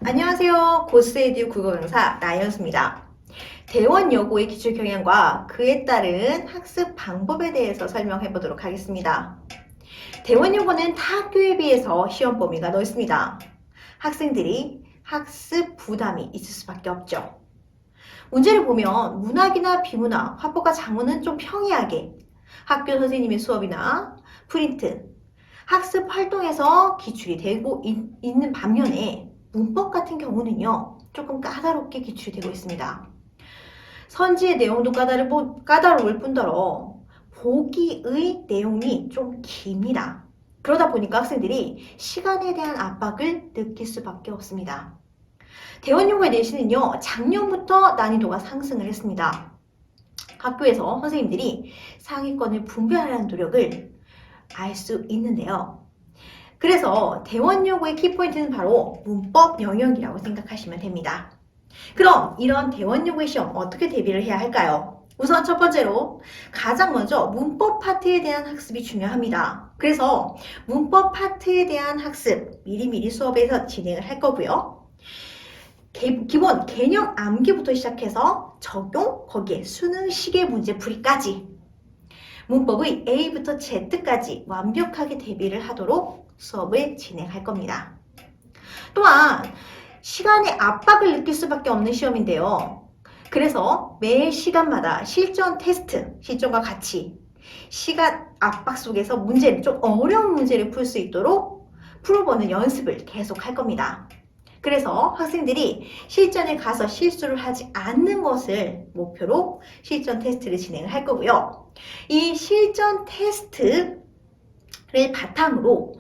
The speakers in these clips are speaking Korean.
안녕하세요. 고스에듀 국어 강사 나연수입니다. 대원 여고의 기출 경향과 그에 따른 학습 방법에 대해서 설명해 보도록 하겠습니다. 대원 여고는 타 학교에 비해서 시험 범위가 넓습니다. 학생들이 학습 부담이 있을 수밖에 없죠. 문제를 보면 문학이나 비문학, 화법과 장문은 좀 평이하게 학교 선생님의 수업이나 프린트, 학습 활동에서 기출이 되고 있는 반면에 문법 같은 경우는요, 조금 까다롭게 기출이 되고 있습니다. 선지의 내용도 까다로울 뿐더러 보기의 내용이 좀 깁니다. 그러다 보니까 학생들이 시간에 대한 압박을 느낄 수밖에 없습니다. 대원여고의 내신은요, 작년부터 난이도가 상승을 했습니다. 학교에서 선생님들이 상위권을 분배하려는 노력을 알 수 있는데요. 그래서 대원여고의 키포인트는 바로 문법 영역이라고 생각하시면 됩니다. 그럼 이런 대원여고의 시험 어떻게 대비를 해야 할까요? 우선 첫 번째로 가장 먼저 문법 파트에 대한 학습이 중요합니다. 그래서 문법 파트에 대한 학습 미리미리 수업에서 진행을 할 거고요. 기본 개념 암기부터 시작해서 적용, 거기에 수능 시계 문제 풀이까지 문법의 A부터 Z까지 완벽하게 대비를 하도록 수업을 진행할 겁니다. 또한 시간의 압박을 느낄 수밖에 없는 시험인데요. 그래서 매 시간마다 실전 테스트, 실전과 같이 시간 압박 속에서 문제를 좀 어려운 문제를 풀 수 있도록 풀어보는 연습을 계속 할 겁니다. 그래서 학생들이 실전에 가서 실수를 하지 않는 것을 목표로 실전 테스트를 진행을 할 거고요. 이 실전 테스트를 바탕으로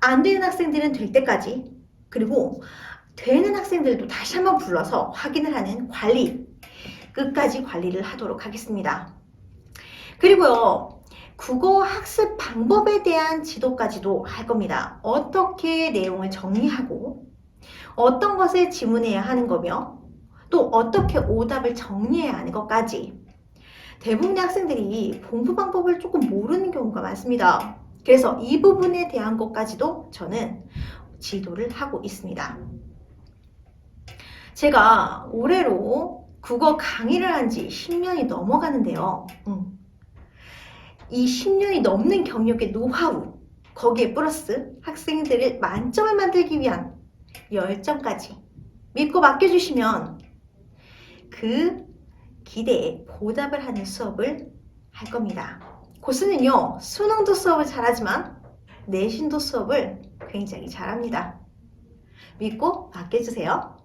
안 되는 학생들은 될 때까지, 그리고 되는 학생들도 다시 한번 불러서 확인을 하는 관리, 끝까지 관리를 하도록 하겠습니다. 그리고요, 국어 학습 방법에 대한 지도까지도 할 겁니다. 어떻게 내용을 정리하고 어떤 것을 지문해야 하는 거며 또 어떻게 오답을 정리해야 하는 것까지. 대부분의 학생들이 공부 방법을 조금 모르는 경우가 많습니다. 그래서 이 부분에 대한 것까지도 저는 지도를 하고 있습니다. 제가 올해로 국어 강의를 한 지 10년이 넘어가는데요. 이 10년이 넘는 경력의 노하우, 거기에 플러스 학생들을 만점을 만들기 위한 열정까지 믿고 맡겨주시면 그 기대에 보답을 하는 수업을 할 겁니다. 고스는요, 수능도 수업을 잘하지만 내신도 수업을 굉장히 잘합니다. 믿고 맡겨주세요.